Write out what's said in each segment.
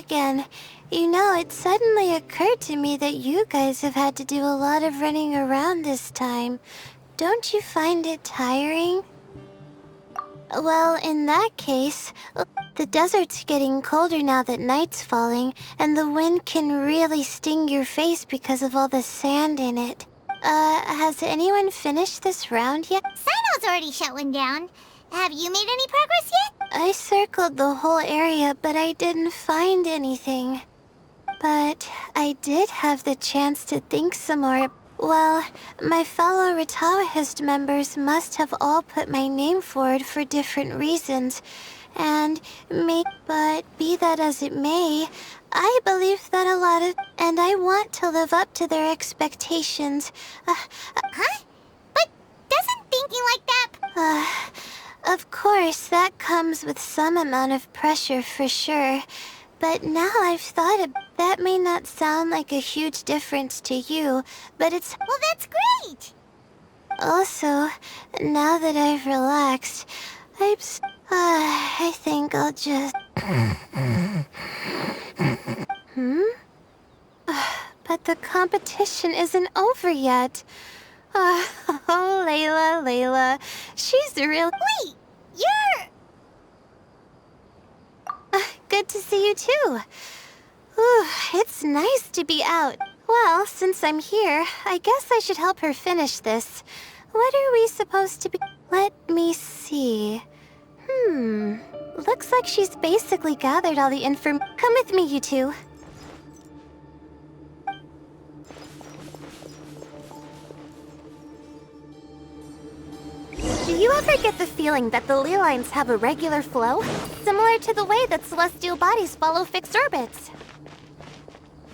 again. You know, it suddenly occurred to me that you guys have had to do a lot of running around this time. Don't you find it tiring? Well, in that case, the desert's getting colder now that night's falling, and the wind can really sting your face because of all the sand in it. Has anyone finished this round yet? Sino's already shut one down. Have you made any progress yet? I circled the whole area, but I didn't find anything. But I did have the chance to think some more. Well, my fellow Ritawahist members must have all put my name forward for different reasons. But be that as it may, I believe that and I want to live up to their expectations. Huh? But doesn't thinking like that... Of course, that comes with some amount of pressure for sure. But now I've thought that may not sound like a huge difference to you, but it's... Well, that's great! Also, now that I've relaxed, I think I'll just... But the competition isn't over yet. Oh, Laila, she's real... Wait, you're... Good to see you too. It's nice to be out. Well, since I'm here, I guess I should help her finish this. What are we supposed to be... Let me see. Looks like she's basically gathered all the Come with me, you two. Do you ever get the feeling that the ley lines have a regular flow? Similar to the way that celestial bodies follow fixed orbits.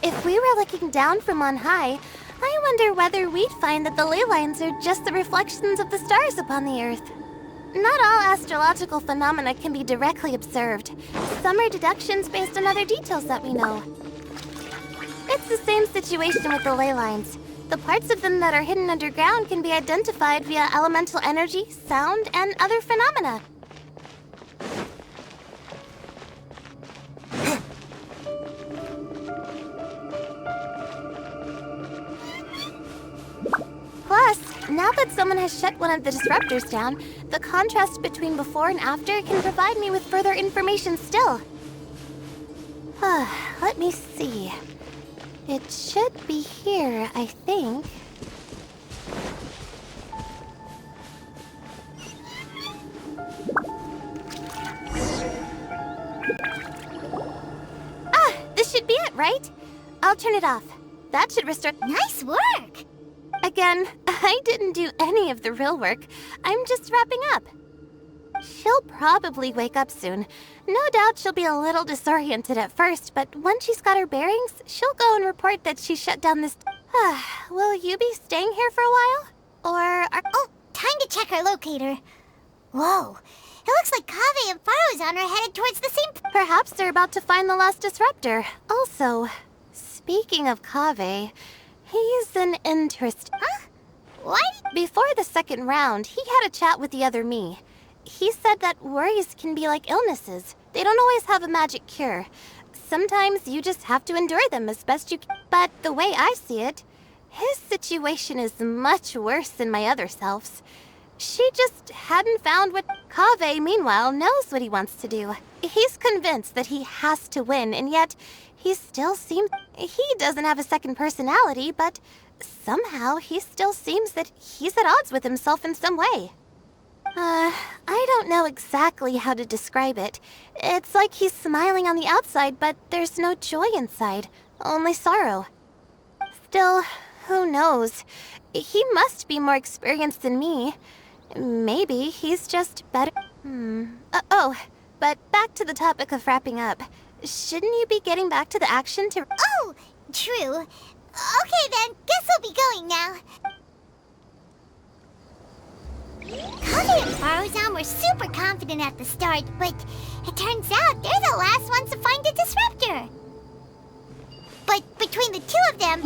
If we were looking down from on high, I wonder whether we'd find that the ley lines are just the reflections of the stars upon the Earth. Not all astrological phenomena can be directly observed. Some are deductions based on other details that we know. It's the same situation with the ley lines. The parts of them that are hidden underground can be identified via elemental energy, sound, and other phenomena. Plus, now that someone has shut one of the disruptors down, the contrast between before and after can provide me with further information still. Let me see. It should be here, I think. This should be it, right? I'll turn it off. That should restore... Nice work! Again, I didn't do any of the real work. I'm just wrapping up. She'll probably wake up soon. No doubt she'll be a little disoriented at first, but once she's got her bearings, she'll go and report that she shut down this... Will you be staying here for a while? Or Oh, time to check our locator. Whoa, it looks like Kaveh and Faruzan are headed towards the same... Perhaps they're about to find the last disruptor. Also, speaking of Kaveh, he's an interest... Huh? What? Before the second round, he had a chat with the other me. He said that worries can be like illnesses. They don't always have a magic cure. Sometimes you just have to endure them as best you can. But the way I see it, his situation is much worse than my other self's. She just hadn't found what... Kaveh, meanwhile, knows what he wants to do. He's convinced that he has to win, and yet he still seems... He doesn't have a second personality, but somehow he still seems that he's at odds with himself in some way. I don't know exactly how to describe it. It's like he's smiling on the outside, but there's no joy inside, only sorrow. Still, who knows? He must be more experienced than me. Maybe he's just better... But back to the topic of wrapping up. Shouldn't you be getting back to the action to... Oh, true. Okay then, guess I'll be going now. Kaveh and Faruzan were super confident at the start, but it turns out they're the last ones to find a disruptor. But between the two of them...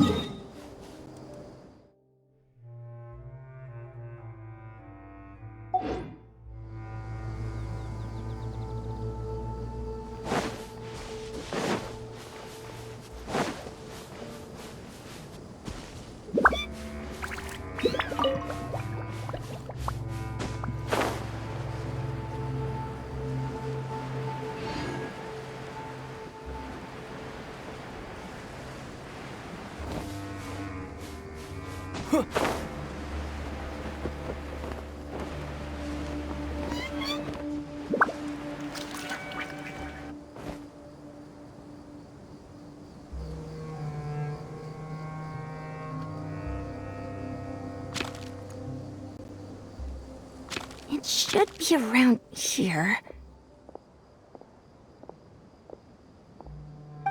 It should be around here.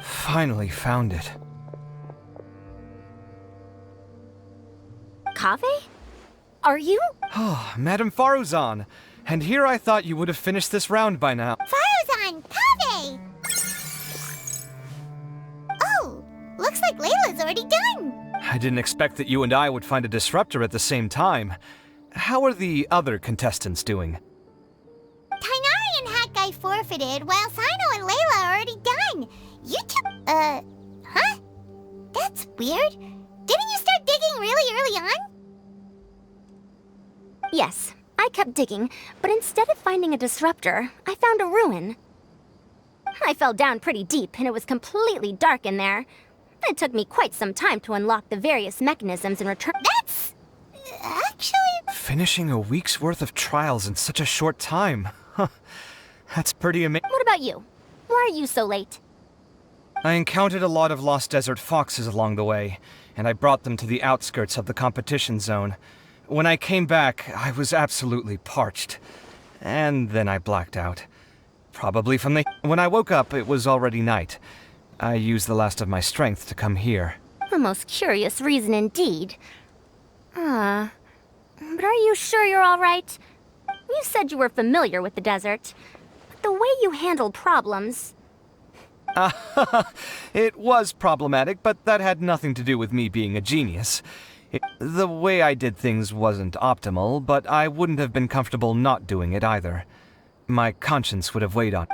Finally found it. Kaveh? Are you? Oh, Madame Faruzan. And here I thought you would have finished this round by now. Faruzan! Kaveh! Oh, looks like Laila's already done. I didn't expect that you and I would find a disruptor at the same time. How are the other contestants doing? Tainari and Hat Guy forfeited, while Sino and Laila are already done. You two, huh? That's weird. Didn't you start digging really early on? Yes, I kept digging, but instead of finding a disruptor, I found a ruin. I fell down pretty deep, and it was completely dark in there. It took me quite some time to unlock the various mechanisms and return— That's... actually... Finishing a week's worth of trials in such a short time. Huh. That's pretty amazing. What about you? Why are you so late? I encountered a lot of lost desert foxes along the way, and I brought them to the outskirts of the competition zone. When I came back, I was absolutely parched. And then I blacked out. Probably from the— When I woke up, it was already night. I used the last of my strength to come here. A most curious reason indeed. But are you sure you're all right? You said you were familiar with the desert. But the way you handled problems... It was problematic, but that had nothing to do with me being a genius. The way I did things wasn't optimal, but I wouldn't have been comfortable not doing it either. My conscience would have weighed on.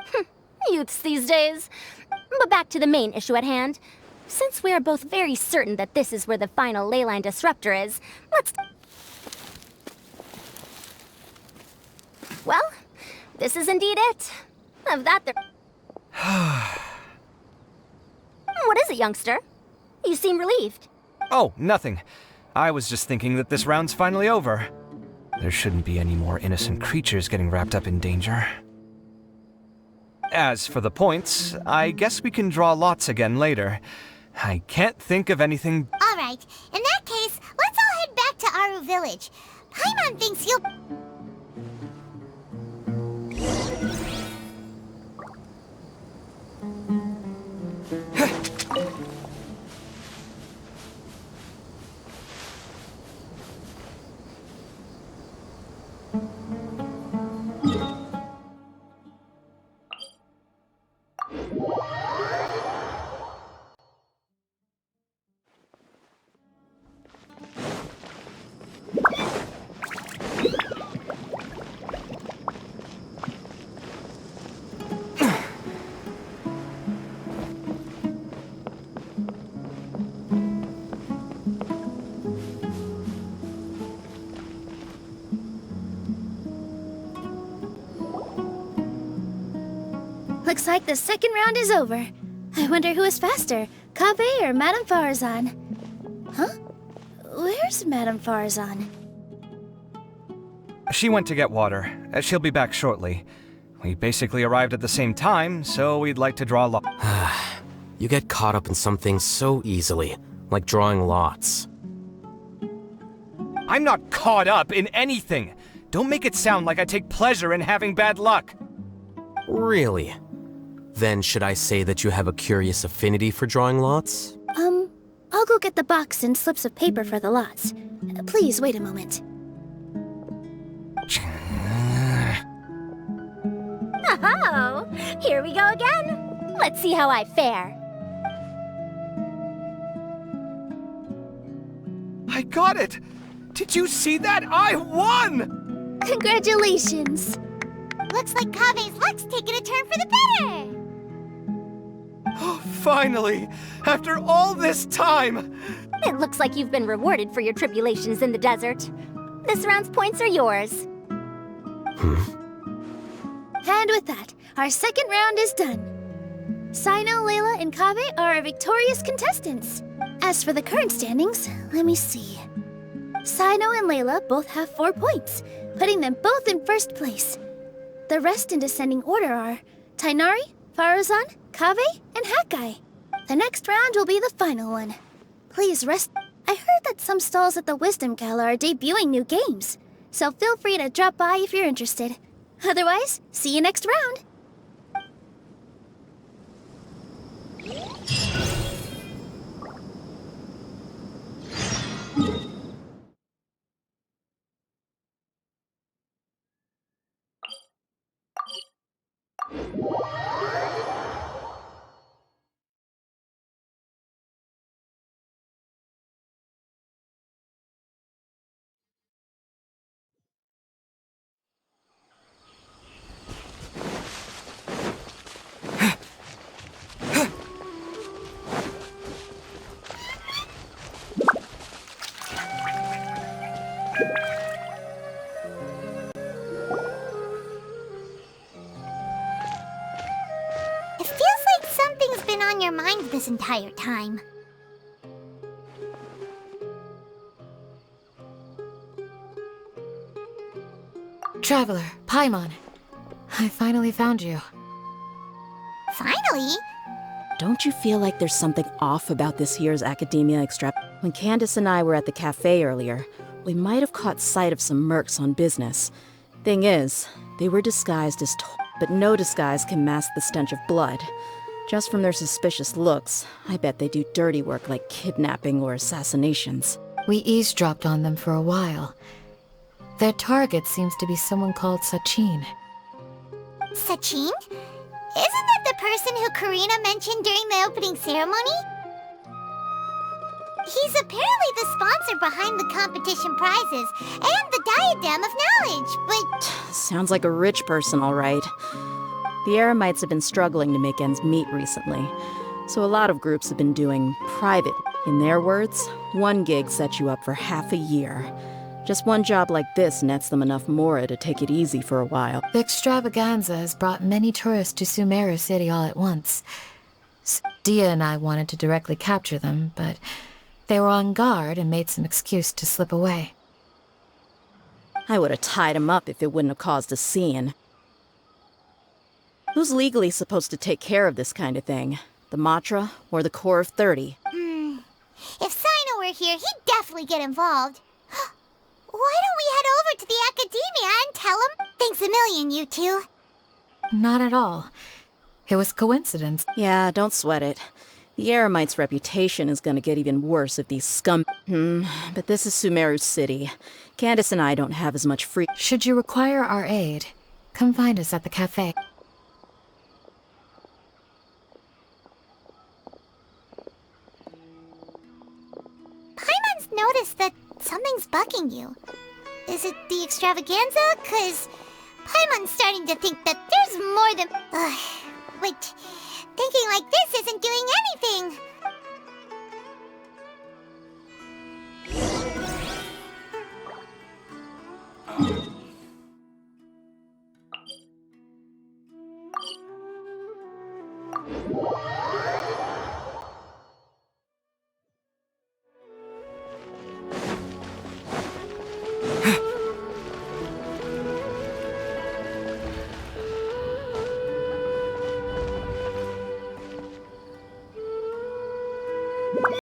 Youths these days. But back to the main issue at hand. Since we are both very certain that this is where the final ley line disruptor is, let's... Well, this is indeed it. Of that there... What is it, youngster? You seem relieved. Oh, nothing. I was just thinking that this round's finally over. There shouldn't be any more innocent creatures getting wrapped up in danger. As for the points, I guess we can draw lots again later. I can't think of anything... Alright, in that case, let's all head back to Aru Village. Paimon thinks you'll... Looks like the second round is over. I wonder who is faster, Kaveh or Madame Faruzan? Huh? Where's Madame Faruzan? She went to get water. She'll be back shortly. We basically arrived at the same time, so we'd like to draw lots. You get caught up in some things so easily, like drawing lots. I'm not caught up in anything! Don't make it sound like I take pleasure in having bad luck! Really? Then should I say that you have a curious affinity for drawing lots? I'll go get the box and slips of paper for the lots. Please wait a moment. Oh, here we go again. Let's see how I fare. I got it! Did you see that? I won! Congratulations! Looks like Kaveh's luck's taking a turn for the better! Oh, finally! After all this time! It looks like you've been rewarded for your tribulations in the desert. This round's points are yours. And with that, our second round is done. Sino, Laila, and Kaveh are our victorious contestants. As for the current standings, let me see. Sino and Laila both have 4 points, putting them both in first place. The rest in descending order are Tighnari, Faruzan, Kaveh, and Hakai. The next round will be the final one. Please rest. I heard that some stalls at the Wisdom Gala are debuting new games, so feel free to drop by if you're interested. Otherwise, see you next round. It feels like something's been on your mind this entire time. Traveler, Paimon. I finally found you. Finally? Don't you feel like there's something off about this year's Academia Extrap? When Candace and I were at the cafe earlier, we might have caught sight of some mercs on business. Thing is, they were disguised as but no disguise can mask the stench of blood. Just from their suspicious looks, I bet they do dirty work like kidnapping or assassinations. We eavesdropped on them for a while. Their target seems to be someone called Sachin. Sachin? Isn't that the person who Karina mentioned during the opening ceremony? He's apparently the sponsor behind the competition prizes and the Diadem of Knowledge, but... Sounds like a rich person, all right. The Eremites have been struggling to make ends meet recently, so a lot of groups have been doing private. In their words, one gig sets you up for half a year. Just one job like this nets them enough mora to take it easy for a while. The extravaganza has brought many tourists to Sumeru City all at once. Dehya and I wanted to directly capture them, but they were on guard and made some excuse to slip away. I would have tied him up if it wouldn't have caused a scene. Who's legally supposed to take care of this kind of thing? The Matra or the Core of 30? If Sino were here, he'd definitely get involved. Why don't we head over to the Academia and tell him? Thanks a million, you two. Not at all. It was coincidence. Yeah, don't sweat it. The Eremites' reputation is gonna get even worse if these scum... but this is Sumeru City. Candace and I don't have as much free... Should you require our aid, come find us at the cafe. Paimon's noticed that something's bugging you. Is it the extravaganza? 'Cause Paimon's starting to think that there's more than... Wait, thinking like this isn't doing anything.